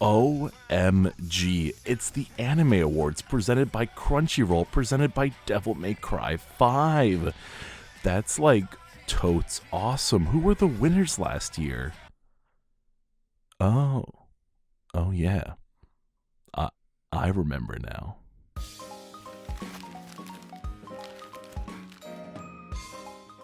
OMG, it's the Anime Awards presented by Crunchyroll, presented by Devil May Cry 5. That's like totes awesome. Who were the winners last year? Oh yeah. I remember now.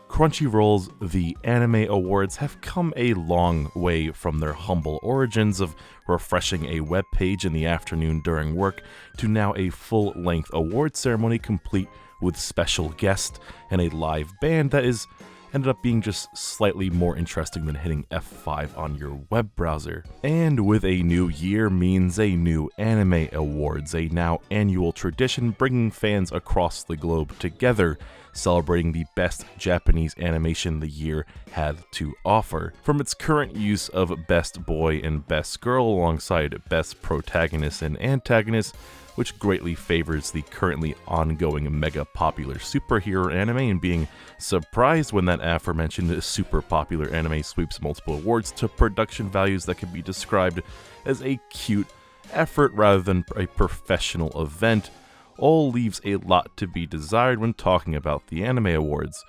Crunchyroll's The Anime Awards have come a long way from their humble origins of refreshing a webpage in the afternoon during work to now a full-length award ceremony complete with special guests and a live band that is ended up being just slightly more interesting than hitting F5 on your web browser. And with a new year means a new Anime Awards, a now annual tradition bringing fans across the globe together, celebrating the best Japanese animation the year had to offer. From its current use of Best Boy and Best Girl alongside Best Protagonist and Antagonist, which greatly favors the currently ongoing mega popular superhero anime, and being surprised when that aforementioned super popular anime sweeps multiple awards to production values that can be described as a cute effort rather than a professional event, all leaves a lot to be desired when talking about the Anime Awards.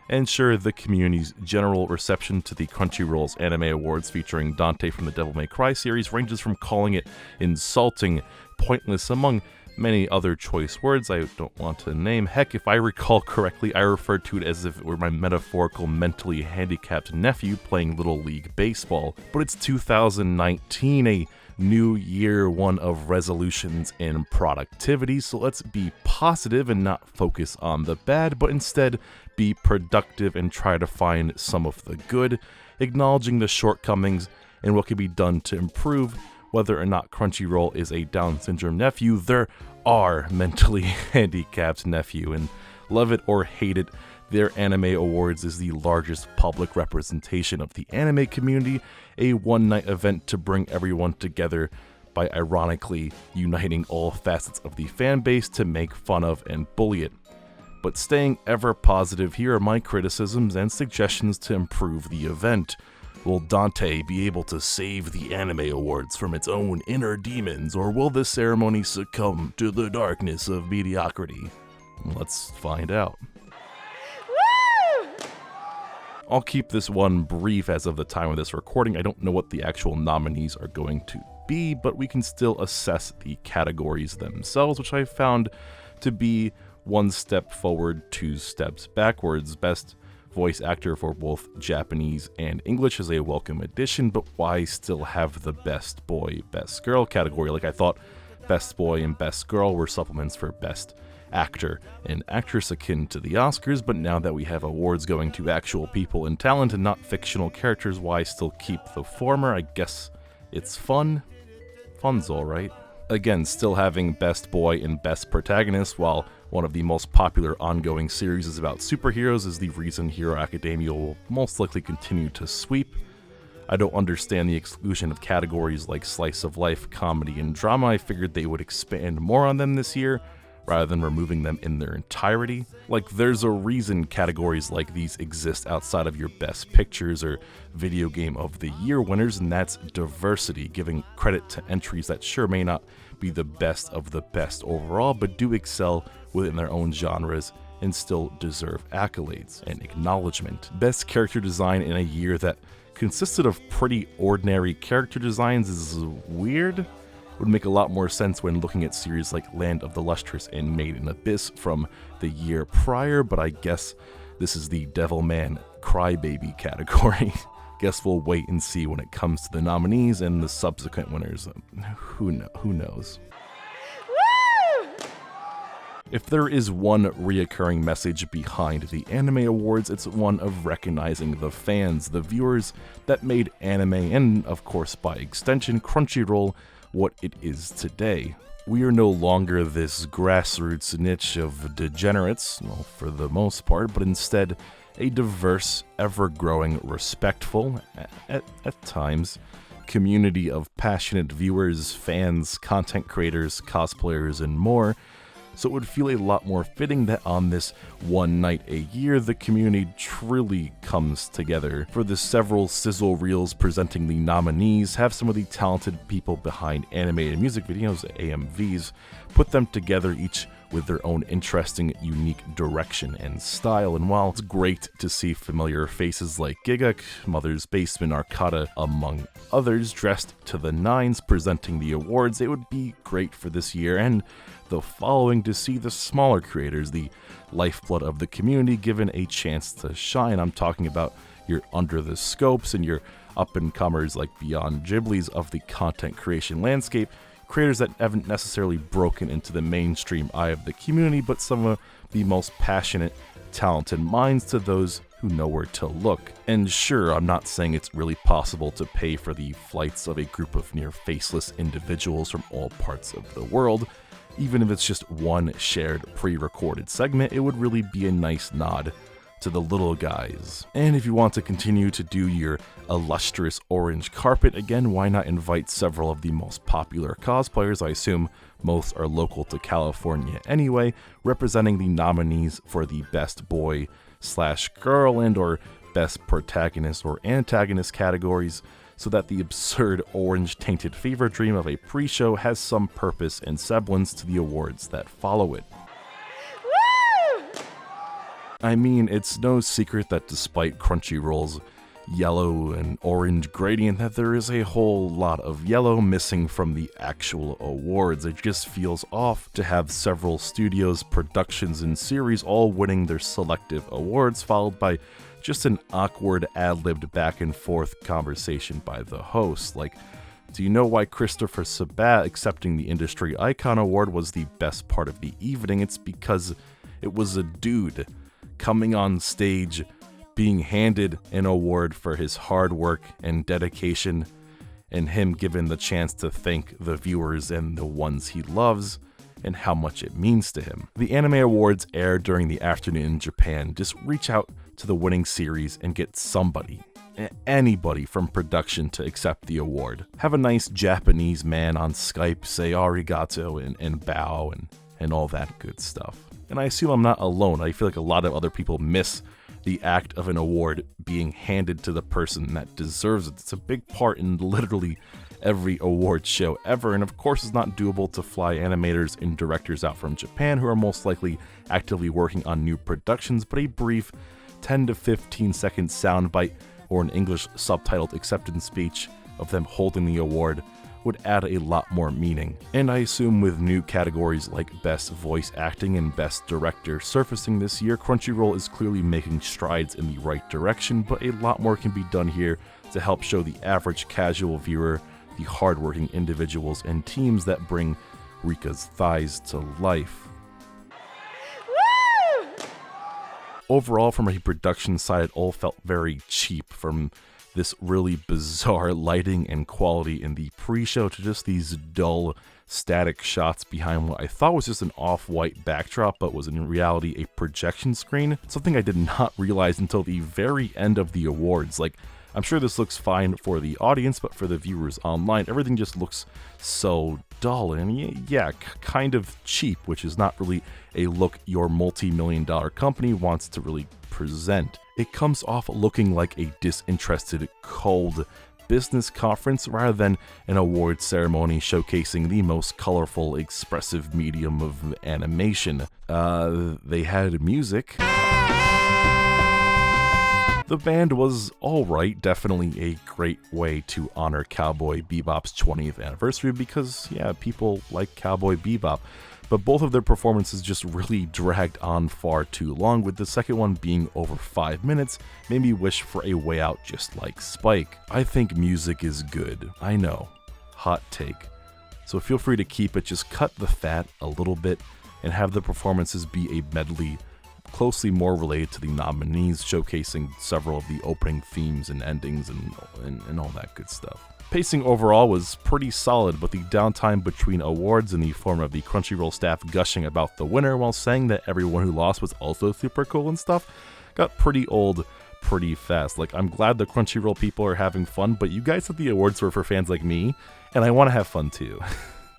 And sure, the community's general reception to the Crunchyroll's Anime Awards featuring Dante from the Devil May Cry series ranges from calling it insulting, pointless, among many other choice words I don't want to name. Heck, if I recall correctly, I referred to it as if it were my metaphorical mentally handicapped nephew playing Little League Baseball. But it's 2019, a new year, one of resolutions and productivity, so let's be positive and not focus on the bad, but instead be productive and try to find some of the good, acknowledging the shortcomings and what can be done to improve. Whether or not Crunchyroll is a Down syndrome nephew, there are mentally handicapped nephew, and love it or hate it, their Anime Awards is the largest public representation of the anime community, a one-night event to bring everyone together by ironically uniting all facets of the fan base to make fun of and bully it. But staying ever positive, here are my criticisms and suggestions to improve the event. Will Dante be able to save the Anime Awards from its own inner demons, or will this ceremony succumb to the darkness of mediocrity? Let's find out. I'll keep this one brief as of the time of this recording. I don't know what the actual nominees are going to be, but we can still assess the categories themselves, which I found to be one step forward, two steps backwards. Best voice actor for both Japanese and English is a welcome addition, but why still have the Best Boy, Best Girl category? Like, I thought Best Boy and Best Girl were supplements for Best Actor and Actress akin to the Oscars, but now that we have awards going to actual people and talent and not fictional characters, why still keep the former? I guess it's fun. Fun's alright. Again, still having Best Boy and Best Protagonist, while one of the most popular ongoing series is about superheroes, is the reason Hero Academia will most likely continue to sweep. I don't understand the exclusion of categories like Slice of Life, Comedy, and Drama. I figured they would expand more on them this year, rather than removing them in their entirety. Like, there's a reason categories like these exist outside of your Best Pictures or Video Game of the Year winners, and that's diversity, giving credit to entries that sure may not be the best of the best overall, but do excel within their own genres and still deserve accolades and acknowledgement. Best character design in a year that consisted of pretty ordinary character designs is weird. Would make a lot more sense when looking at series like Land of the Lustrous and Made in Abyss from the year prior, but I guess this is the Devilman Crybaby category. Guess we'll wait and see when it comes to the nominees and the subsequent winners. Who knows? If there is one reoccurring message behind the Anime Awards, it's one of recognizing the fans, the viewers that made anime, and of course by extension Crunchyroll, what it is today. We are no longer this grassroots niche of degenerates, well, for the most part, but instead a diverse, ever-growing, respectful, at times, community of passionate viewers, fans, content creators, cosplayers, and more, So it would feel a lot more fitting that on this one night a year, the community truly comes together. For the several sizzle reels presenting the nominees, have some of the talented people behind animated music videos, AMVs, put them together each with their own interesting, unique direction and style. And while it's great to see familiar faces like Giguk, Mother's Basement, Arcata, among others, dressed to the nines presenting the awards, it would be great for this year and the following to see the smaller creators, the lifeblood of the community, given a chance to shine. I'm talking about your Under the Scopes and your up-and-comers like Beyond Ghibli's of the content creation landscape, creators that haven't necessarily broken into the mainstream eye of the community, but some of the most passionate, talented minds to those who know where to look. And sure, I'm not saying it's really possible to pay for the flights of a group of near faceless individuals from all parts of the world. Even if it's just one shared pre-recorded segment, it would really be a nice nod to the little guys. And if you want to continue to do your illustrious orange carpet, again, why not invite several of the most popular cosplayers? I assume most are local to California anyway, representing the nominees for the best boy/girl and or best protagonist or antagonist categories, so that the absurd orange-tainted fever dream of a pre-show has some purpose and semblance to the awards that follow it. I mean, it's no secret that despite Crunchyroll's yellow and orange gradient, that there is a whole lot of yellow missing from the actual awards. It just feels off to have several studios, productions, and series all winning their selective awards, followed by just an awkward ad-libbed back and forth conversation by the host. Like, do you know why Christopher Sabat accepting the Industry Icon Award was the best part of the evening? It's because it was a dude coming on stage, being handed an award for his hard work and dedication, and him given the chance to thank the viewers and the ones he loves, and how much it means to him. The anime awards air during the afternoon in Japan. Just reach out to the winning series and get somebody, anybody from production to accept the award. Have a nice Japanese man on Skype say arigato and bow and all that good stuff. And I assume I'm not alone. I feel like a lot of other people miss the act of an award being handed to the person that deserves it. It's a big part in literally every award show ever, and of course it's not doable to fly animators and directors out from Japan who are most likely actively working on new productions, but a brief 10 to 15 second soundbite or an English subtitled acceptance speech of them holding the award would add a lot more meaning. And I assume with new categories like Best Voice Acting and Best Director surfacing this year, Crunchyroll is clearly making strides in the right direction, but a lot more can be done here to help show the average casual viewer the hardworking individuals and teams that bring Rika's thighs to life. Overall, from a production side, it all felt very cheap, from this really bizarre lighting and quality in the pre-show to just these dull, static shots behind what I thought was just an off-white backdrop, but was in reality a projection screen. Something I did not realize until the very end of the awards. Like, I'm sure this looks fine for the audience, but for the viewers online, everything just looks so dull and yeah, kind of cheap, which is not really a look your multi-million-dollar company wants to really present. It comes off looking like a disinterested, cold business conference rather than an award ceremony showcasing the most colorful, expressive medium of animation. They had music. The band was alright, definitely a great way to honor Cowboy Bebop's 20th anniversary because, yeah, people like Cowboy Bebop. But both of their performances just really dragged on far too long, with the second one being over 5 minutes, made me wish for a way out just like Spike. I think music is good. I know. Hot take. So feel free to keep it, just cut the fat a little bit, and have the performances be a medley closely more related to the nominees, showcasing several of the opening themes and endings and all that good stuff. Pacing overall was pretty solid, but the downtime between awards in the form of the Crunchyroll staff gushing about the winner while saying that everyone who lost was also super cool and stuff got pretty old pretty fast. Like, I'm glad the Crunchyroll people are having fun, but you guys said the awards were for fans like me, and I want to have fun too.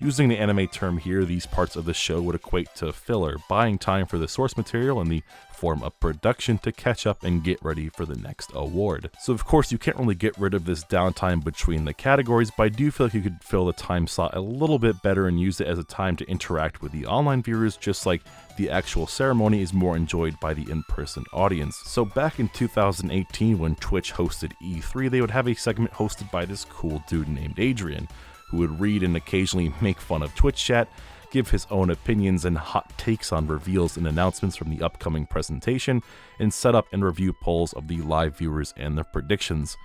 Using the anime term here, these parts of the show would equate to filler, buying time for the source material in the form of production to catch up and get ready for the next award. So of course you can't really get rid of this downtime between the categories, but I do feel like you could fill the time slot a little bit better and use it as a time to interact with the online viewers, just like the actual ceremony is more enjoyed by the in-person audience. So back in 2018 when Twitch hosted E3, they would have a segment hosted by this cool dude named Adrian, who would read and occasionally make fun of Twitch chat, give his own opinions and hot takes on reveals and announcements from the upcoming presentation, and set up and review polls of the live viewers and their predictions.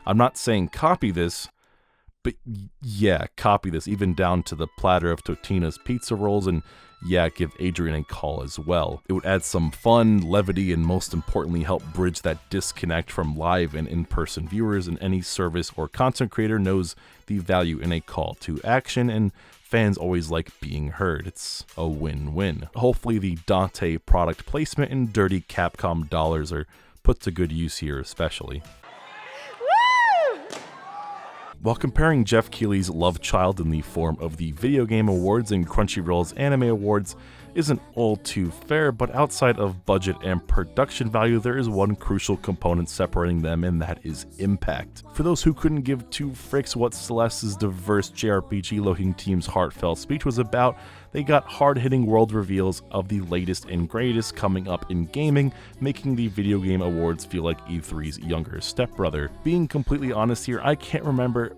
I'm not saying copy this, but yeah, copy this, even down to the platter of Totina's pizza rolls, and yeah, give Adrian a call as well. It would add some fun, levity, and most importantly help bridge that disconnect from live and in-person viewers, and any service or content creator knows the value in a call to action, and fans always like being heard. It's a win-win. Hopefully the Dante product placement and dirty Capcom dollars are put to good use here especially. While comparing Jeff Keighley's love child in the form of the Video Game Awards and Crunchyroll's Anime Awards isn't all too fair, but outside of budget and production value, there is one crucial component separating them, and that is impact. For those who couldn't give two fricks what Celeste's diverse JRPG-looking team's heartfelt speech was about, they got hard-hitting world reveals of the latest and greatest coming up in gaming, making the Video Game Awards feel like E3's younger stepbrother. Being completely honest here, I can't remember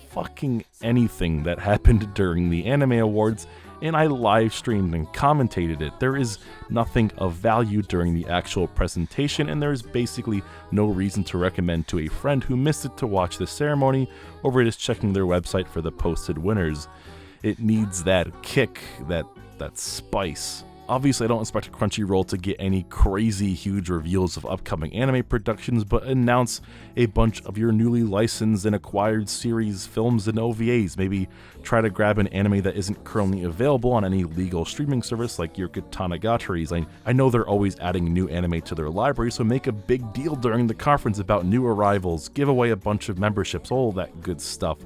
fucking anything that happened during the Anime Awards, and I live streamed and commentated it. There is nothing of value during the actual presentation, and there is basically no reason to recommend to a friend who missed it to watch the ceremony over just checking their website for the posted winners. It needs that kick, that spice. Obviously, I don't expect Crunchyroll to get any crazy huge reveals of upcoming anime productions, but announce a bunch of your newly licensed and acquired series, films, and OVAs. Maybe try to grab an anime that isn't currently available on any legal streaming service like your Katanagataris. I know they're always adding new anime to their library, so make a big deal during the conference about new arrivals, give away a bunch of memberships, all that good stuff.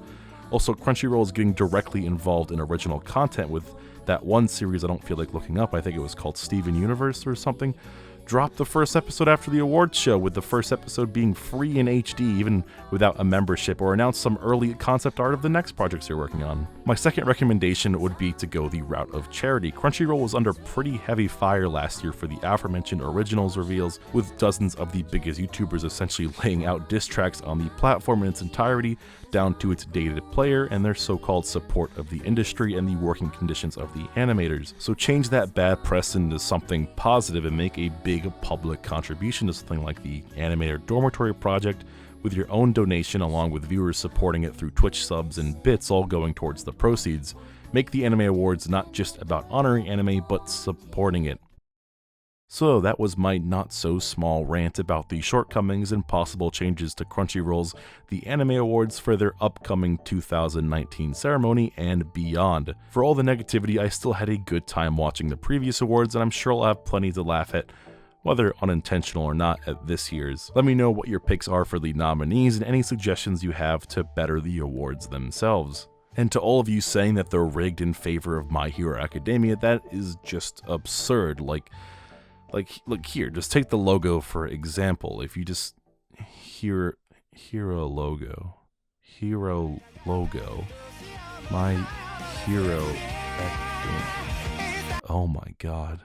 Also, Crunchyroll is getting directly involved in original content with that one series I don't feel like looking up. I think it was called Steven Universe or something. Dropped the first episode after the awards show, with the first episode being free in HD even without a membership, or announce some early concept art of the next projects you're working on. My second recommendation would be to go the route of charity. Crunchyroll was under pretty heavy fire last year for the aforementioned originals reveals, with dozens of the biggest YouTubers essentially laying out diss tracks on the platform in its entirety, down to its dated player and their so-called support of the industry and the working conditions of the animators. So change that bad press into something positive and make a big public contribution to something like the Animator Dormitory Project with your own donation, along with viewers supporting it through Twitch subs and bits, all going towards the proceeds. Make the Anime Awards not just about honoring anime, but supporting it. So that was my not-so-small rant about the shortcomings and possible changes to Crunchyroll's The Anime Awards for their upcoming 2019 ceremony and beyond. For all the negativity, I still had a good time watching the previous awards, and I'm sure I'll have plenty to laugh at, whether unintentional or not, at this year's. Let me know what your picks are for the nominees and any suggestions you have to better the awards themselves. And to all of you saying that they're rigged in favor of My Hero Academia, that is just absurd. Like, look here, just take the logo for example. If you just hero logo, My Hero Academia. Oh my god.